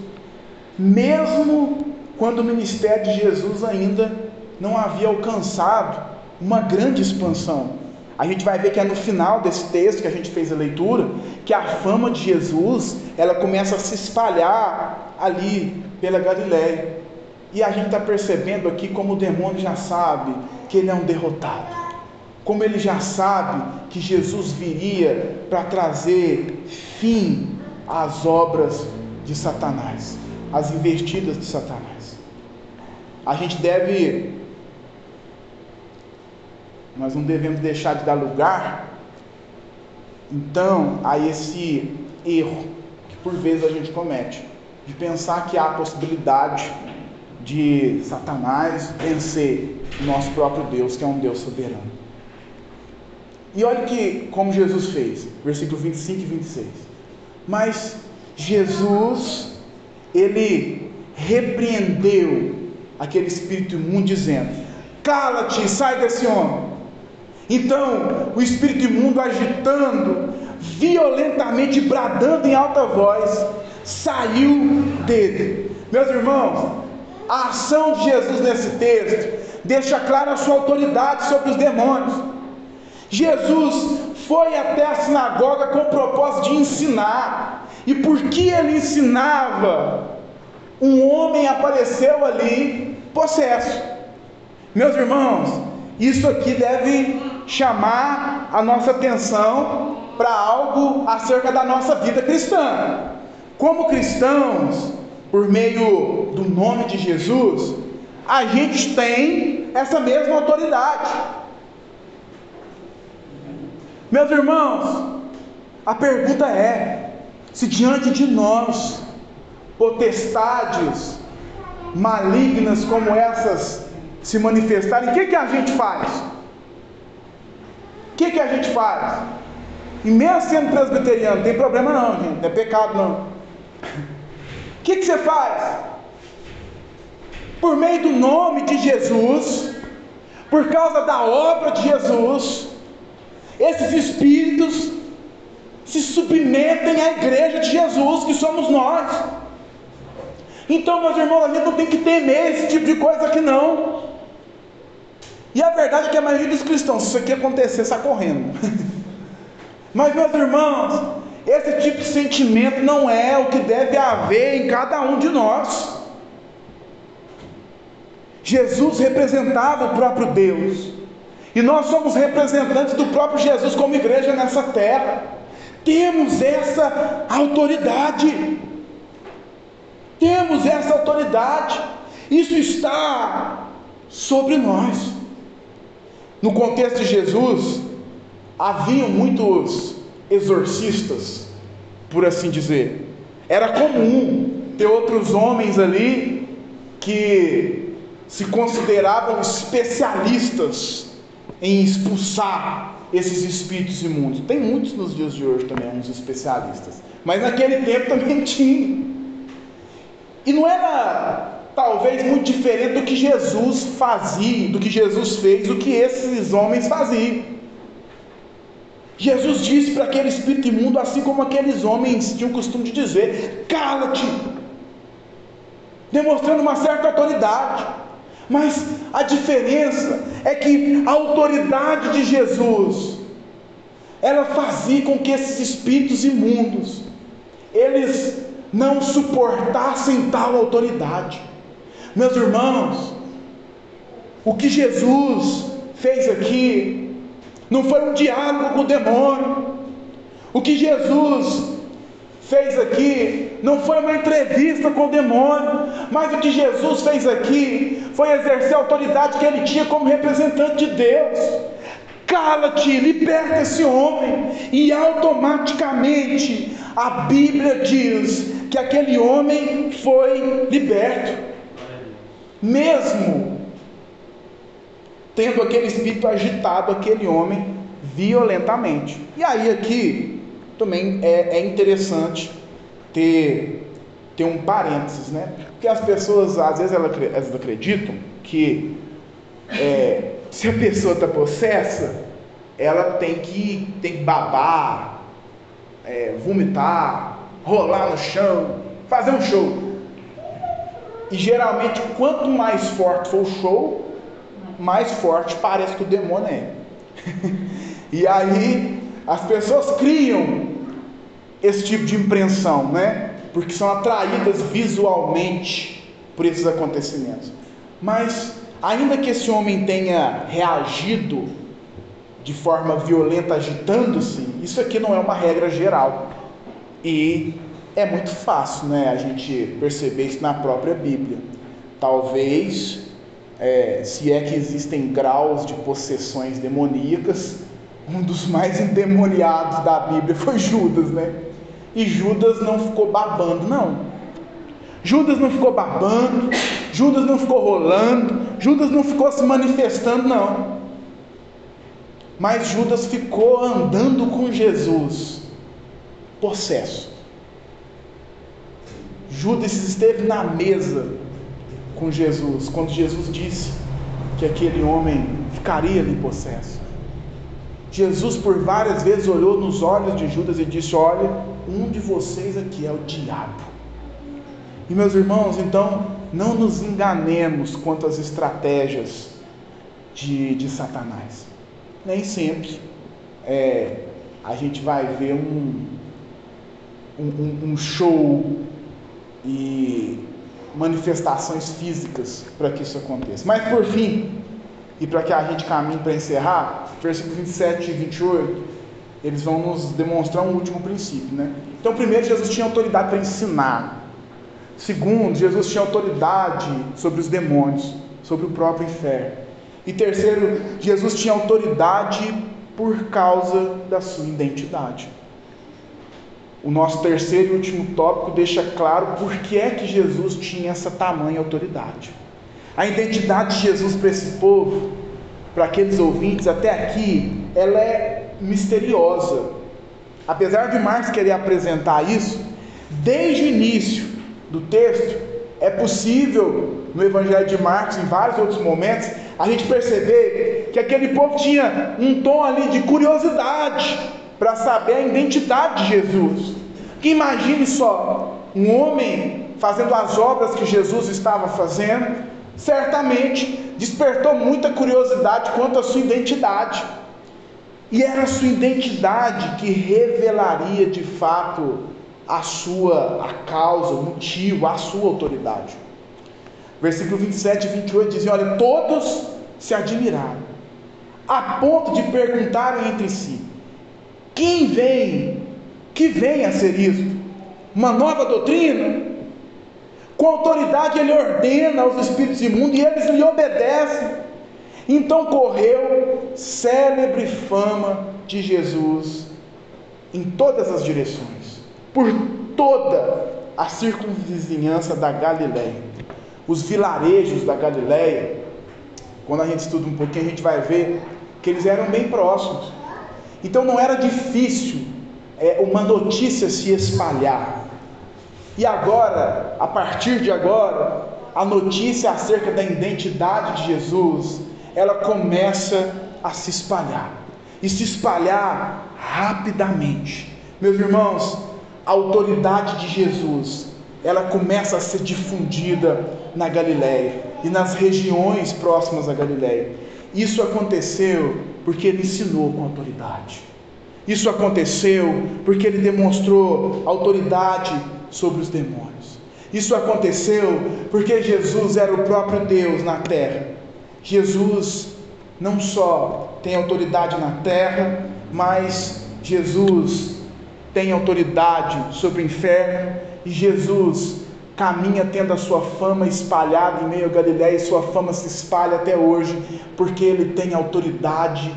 mesmo quando o ministério de Jesus ainda não havia alcançado uma grande expansão. A gente vai ver que é no final desse texto que a gente fez a leitura, que a fama de Jesus, ela começa a se espalhar ali pela Galileia. E a gente está percebendo aqui como o demônio já sabe que ele é um derrotado, como ele já sabe que Jesus viria para trazer fim às obras de Satanás, às investidas de Satanás. Nós não devemos deixar de dar lugar, então, a esse erro que por vezes a gente comete, de pensar que há a possibilidade de Satanás vencer o nosso próprio Deus, que é um Deus soberano. E olha como Jesus fez, versículo 25 e 26. Mas Jesus, ele repreendeu aquele espírito imundo, dizendo: cala-te, sai desse homem. Então, o espírito imundo, agitando, violentamente, bradando em alta voz, saiu dele. Meus irmãos, a ação de Jesus nesse texto deixa clara a sua autoridade sobre os demônios. Jesus foi até a sinagoga com o propósito de ensinar, e porque ele ensinava, um homem apareceu ali possesso. Meus irmãos, isso aqui deve chamar a nossa atenção para algo acerca da nossa vida cristã. Como cristãos, por meio do nome de Jesus, a gente tem essa mesma autoridade. Meus irmãos, a pergunta é: se diante de nós potestades malignas como essas se manifestarem, o que a gente faz? O que a gente faz? E mesmo sendo presbiteriano, não tem problema não, gente, não é pecado não. O que você faz? Por meio do nome de Jesus, por causa da obra de Jesus, esses espíritos se submetem à igreja de Jesus, que somos nós. Então, meus irmãos, a gente não tem que temer esse tipo de coisa aqui não. E a verdade é que a maioria dos cristãos, se isso aqui acontecer, sai correndo. Mas, meus irmãos, esse tipo de sentimento não é o que deve haver em cada um de nós. Jesus representava o próprio Deus, e nós somos representantes do próprio Jesus como igreja nessa terra. Temos essa autoridade. Temos essa autoridade. Isso está sobre nós. No contexto de Jesus, haviam muitos exorcistas, por assim dizer. Era comum ter outros homens ali que se consideravam especialistas em expulsar esses espíritos imundos. Tem muitos nos dias de hoje também, uns especialistas, mas naquele tempo também tinha. E não era talvez muito diferente do que Jesus fazia, do que Jesus fez, do que esses homens faziam. Jesus disse para aquele espírito imundo, assim como aqueles homens tinham o costume de dizer: cala-te, demonstrando uma certa autoridade. Mas a diferença é que a autoridade de Jesus, ela fazia com que esses espíritos imundos, eles não suportassem tal autoridade. Meus irmãos, o que Jesus fez aqui não foi um diálogo com o demônio. O que Jesus fez aqui não foi uma entrevista com o demônio, mas o que Jesus fez aqui foi exercer a autoridade que ele tinha como representante de Deus. Cala-te, liberta esse homem. E automaticamente a Bíblia diz que aquele homem foi liberto, mesmo tendo aquele espírito agitado aquele homem violentamente. E aí aqui também é interessante ter um parênteses, né? Porque as pessoas às vezes elas acreditam que se a pessoa está possessa, ela tem que babar, vomitar, rolar no chão, fazer um show. E geralmente quanto mais forte for o show, mais forte parece que o demônio é. E aí as pessoas criam esse tipo de impressão, né? Porque são atraídas visualmente por esses acontecimentos. Mas ainda que esse homem tenha reagido de forma violenta, agitando-se, isso aqui não é uma regra geral. E é muito fácil, né, a gente perceber isso na própria Bíblia. Talvez, se é que existem graus de possessões demoníacas, um dos mais endemoniados da Bíblia foi Judas, né? E Judas não ficou babando, não. Judas não ficou babando, Judas não ficou rolando, Judas não ficou se manifestando, não. Mas Judas ficou andando com Jesus, possesso. Judas esteve na mesa com Jesus, quando Jesus disse que aquele homem ficaria ali possesso. Jesus por várias vezes olhou nos olhos de Judas e disse: olha, um de vocês aqui é o diabo. E meus irmãos, então, não nos enganemos quanto às estratégias de Satanás. Nem sempre a gente vai ver um show e manifestações físicas para que isso aconteça. Mas por fim, e para que a gente caminhe para encerrar, versículos 27 e 28, eles vão nos demonstrar um último princípio, né? Então, primeiro, Jesus tinha autoridade para ensinar. Segundo, Jesus tinha autoridade sobre os demônios, sobre o próprio inferno. E terceiro, Jesus tinha autoridade por causa da sua identidade. O nosso terceiro e último tópico deixa claro por que é que Jesus tinha essa tamanha autoridade. A identidade de Jesus para esse povo, para aqueles ouvintes até aqui, ela é misteriosa. Apesar de Marcos querer apresentar isso, desde o início do texto, é possível no Evangelho de Marcos, em vários outros momentos, a gente perceber que aquele povo tinha um tom ali de curiosidade para saber a identidade de Jesus. Que imagine só, um homem fazendo as obras que Jesus estava fazendo, certamente despertou muita curiosidade quanto à sua identidade. E era a sua identidade que revelaria de fato a causa, o motivo, a sua autoridade. Versículo 27 e 28 dizem: olha, todos se admiraram, a ponto de perguntarem entre si: quem vem? Que vem a ser isso? Uma nova doutrina? Com autoridade ele ordena aos espíritos imundos e eles lhe obedecem. Então correu célebre fama de Jesus em todas as direções, por toda a circunvizinhança da Galileia. Os vilarejos da Galileia, quando a gente estuda um pouquinho, a gente vai ver que eles eram bem próximos. Então não era difícil uma notícia se espalhar. E agora, a partir de agora, a notícia acerca da identidade de Jesus, ela começa a se espalhar. E se espalhar rapidamente. Meus irmãos, a autoridade de Jesus, ela começa a ser difundida na Galileia e nas regiões próximas à Galileia. Isso aconteceu porque ele ensinou com autoridade. Isso aconteceu porque ele demonstrou autoridade sobre os demônios. Isso aconteceu porque Jesus era o próprio Deus na terra. Jesus não só tem autoridade na terra, mas Jesus tem autoridade sobre o inferno, e Jesus caminha tendo a sua fama espalhada em meio à Galileia, e sua fama se espalha até hoje, porque ele tem autoridade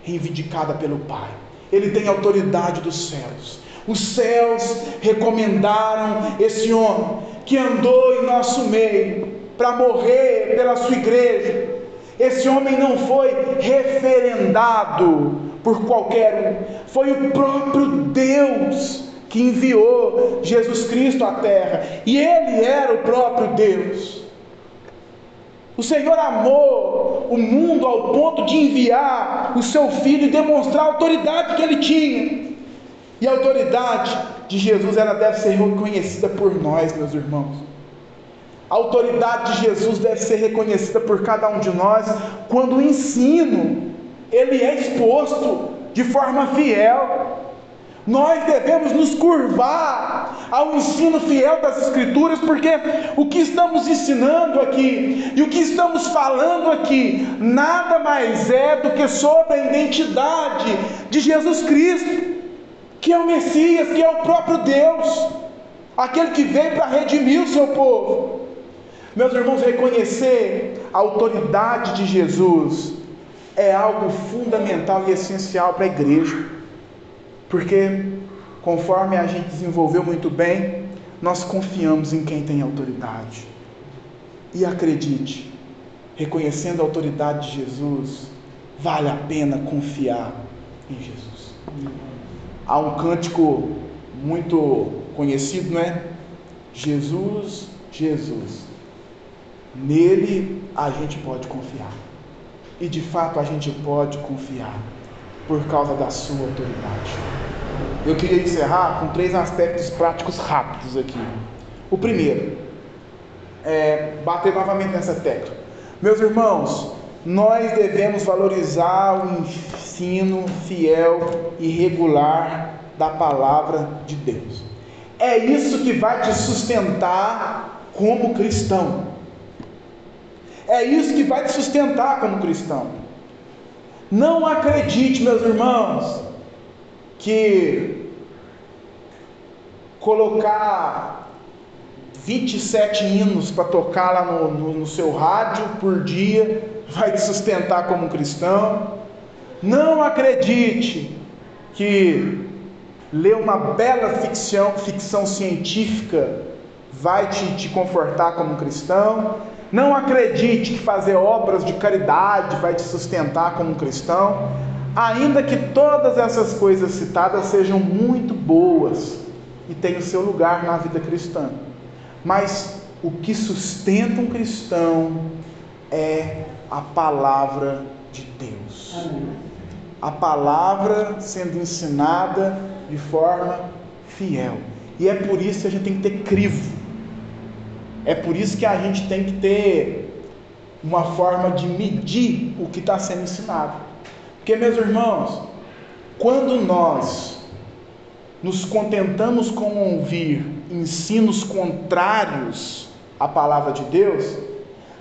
reivindicada pelo Pai. Ele tem autoridade dos céus. Os céus recomendaram esse homem que andou em nosso meio para morrer pela sua igreja. Esse homem não foi referendado por qualquer um, foi o próprio Deus que enviou Jesus Cristo à terra, e ele era o próprio Deus. O Senhor amou o mundo ao ponto de enviar o seu Filho e demonstrar a autoridade que ele tinha. E a autoridade de Jesus, ela deve ser reconhecida por nós, meus irmãos. A autoridade de Jesus deve ser reconhecida por cada um de nós quando o ensino ele é exposto de forma fiel. Nós devemos nos curvar ao ensino fiel das Escrituras, porque o que estamos ensinando aqui e o que estamos falando aqui nada mais é do que sobre a identidade de Jesus Cristo, que é o Messias, que é o próprio Deus, aquele que veio para redimir o seu povo. Meus irmãos, reconhecer a autoridade de Jesus é algo fundamental e essencial para a igreja, porque conforme a gente desenvolveu muito bem, nós confiamos em quem tem autoridade. E acredite, reconhecendo a autoridade de Jesus, vale a pena confiar em Jesus. Há um cântico muito conhecido, não é? Jesus, Jesus, nele a gente pode confiar. E de fato a gente pode confiar. por causa da sua autoridade. Eu queria encerrar com 3 aspectos práticos rápidos aqui. O primeiro, bater novamente nessa tecla. Meus irmãos, nós devemos valorizar o ensino fiel e regular da palavra de Deus. É isso que vai te sustentar como cristão. É isso que vai te sustentar como cristão. Não acredite, meus irmãos, que colocar 27 hinos para tocar lá no seu rádio por dia vai te sustentar como cristão. Não acredite que ler uma bela ficção científica vai te confortar como cristão. Não acredite que fazer obras de caridade vai te sustentar como cristão, ainda que todas essas coisas citadas sejam muito boas e tenham seu lugar na vida cristã. Mas o que sustenta um cristão é a palavra de Deus. A palavra sendo ensinada de forma fiel. E é por isso que a gente tem que ter crivo. É por isso que a gente tem que ter uma forma de medir o que está sendo ensinado. Porque, meus irmãos, quando nós nos contentamos com ouvir ensinos contrários à palavra de Deus,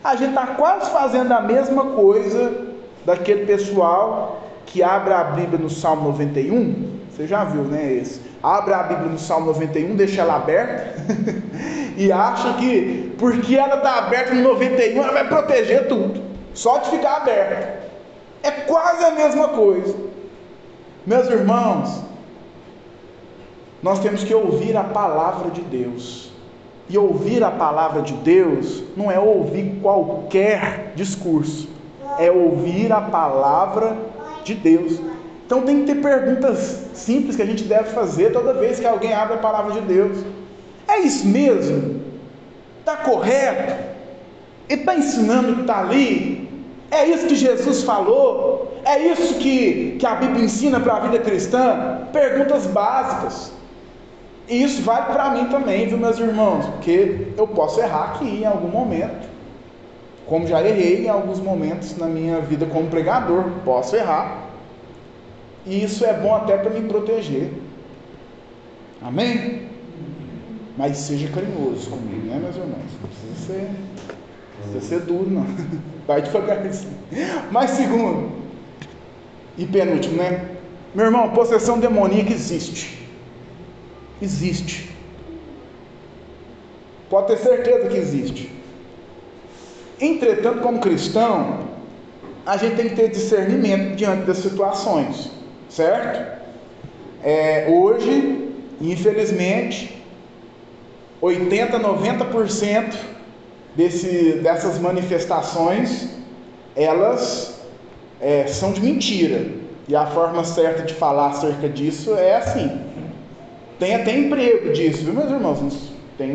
a gente está quase fazendo a mesma coisa daquele pessoal que abre a Bíblia no Salmo 91. Você já viu, né? Esse. Abre a Bíblia no Salmo 91, deixa ela aberta e acha que porque ela está aberta no 91 ela vai proteger tudo, só de ficar aberta. É quase a mesma coisa. Meus irmãos, nós temos que ouvir a palavra de Deus. E ouvir a palavra de Deus não é ouvir qualquer discurso, é ouvir a palavra de Deus. Então tem que ter perguntas simples que a gente deve fazer toda vez que alguém abre a palavra de Deus. É isso mesmo? Está correto? Ele está ensinando o que está ali? É isso que Jesus falou? É isso que a Bíblia ensina para a vida cristã? Perguntas básicas. E isso vale para mim também, viu, meus irmãos? Porque eu posso errar aqui em algum momento, como já errei em alguns momentos na minha vida como pregador. Posso errar. E isso é bom até para me proteger. Amém? Mas seja carinhoso comigo, né, meus irmãos? Não precisa ser duro, não. Vai devagarzinho. Mas segundo e penúltimo, né? Meu irmão, possessão demoníaca existe. Existe. Pode ter certeza que existe. Entretanto, como cristão, a gente tem que ter discernimento diante das situações, certo? Hoje, infelizmente, 80, 90% dessas manifestações, elas são de mentira. E a forma certa de falar acerca disso é assim. Tem até emprego disso, viu, meus irmãos? Tem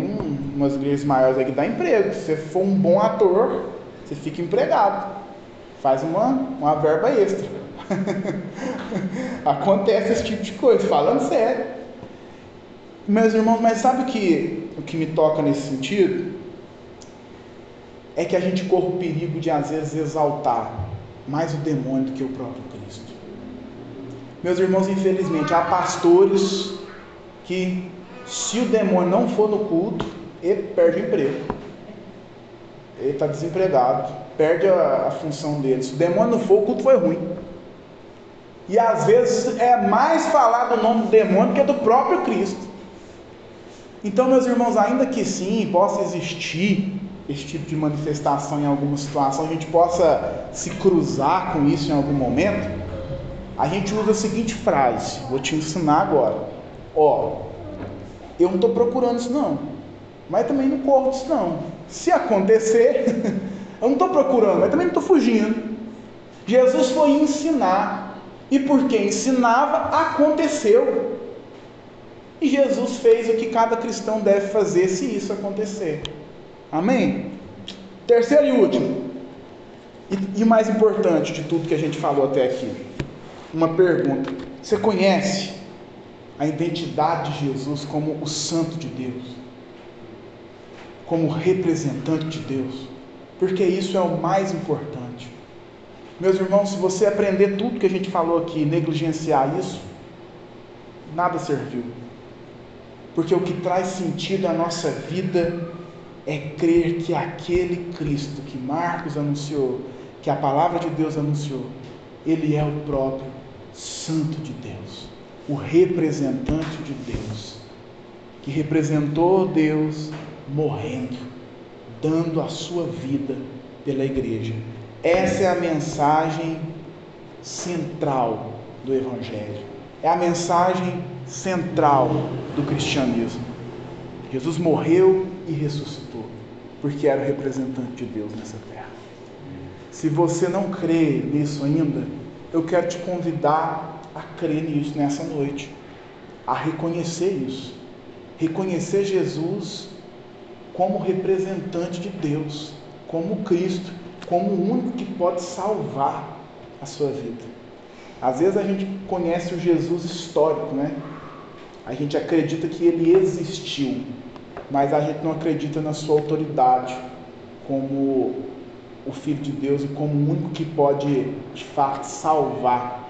umas igrejas maiores aí que dá emprego. Se você for um bom ator, você fica empregado. Faz uma verba extra. Acontece esse tipo de coisa, falando sério. Meus irmãos, mas sabe o que me toca nesse sentido? É que a gente corre o perigo de às vezes exaltar mais o demônio do que o próprio Cristo. Meus irmãos, infelizmente, há pastores que, se o demônio não for no culto, ele perde o emprego. Ele está desempregado, perde a função dele. Se o demônio não for, o culto foi ruim. E às vezes é mais falar do nome do demônio que do próprio Cristo. Então, meus irmãos, ainda que sim, possa existir esse tipo de manifestação em alguma situação, a gente possa se cruzar com isso em algum momento, a gente usa a seguinte frase, vou te ensinar agora. Eu não estou procurando isso não, mas também não corro disso não. Se acontecer, eu não estou procurando, mas também não estou fugindo. Jesus foi ensinar, e porque ensinava, aconteceu. E Jesus fez o que cada cristão deve fazer se isso acontecer. Amém? Terceiro e último, e o mais importante de tudo que a gente falou até aqui. uma pergunta: você conhece a identidade de Jesus como o Santo de Deus, como representante de Deus? Porque isso é o mais importante. Meus irmãos, se você aprender tudo que a gente falou aqui e negligenciar isso, nada serviu. Porque o que traz sentido à nossa vida é crer que aquele Cristo que Marcos anunciou, que a palavra de Deus anunciou, ele é o próprio Santo de Deus, o representante de Deus, que representou Deus morrendo, dando a sua vida pela igreja. Essa é a mensagem central do Evangelho, é a mensagem central do cristianismo. Jesus morreu e ressuscitou, porque era o representante de Deus nessa terra. Se você não crê nisso ainda, eu quero te convidar a crer nisso nessa noite, a reconhecer isso, reconhecer Jesus como representante de Deus, como Cristo, como o único que pode salvar a sua vida. Às vezes a gente conhece o Jesus histórico, né? A gente acredita que ele existiu, mas a gente não acredita na sua autoridade como o Filho de Deus e como o único que pode, de fato, salvar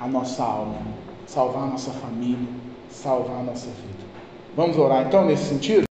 a nossa alma, salvar a nossa família, salvar a nossa vida. Vamos orar então nesse sentido?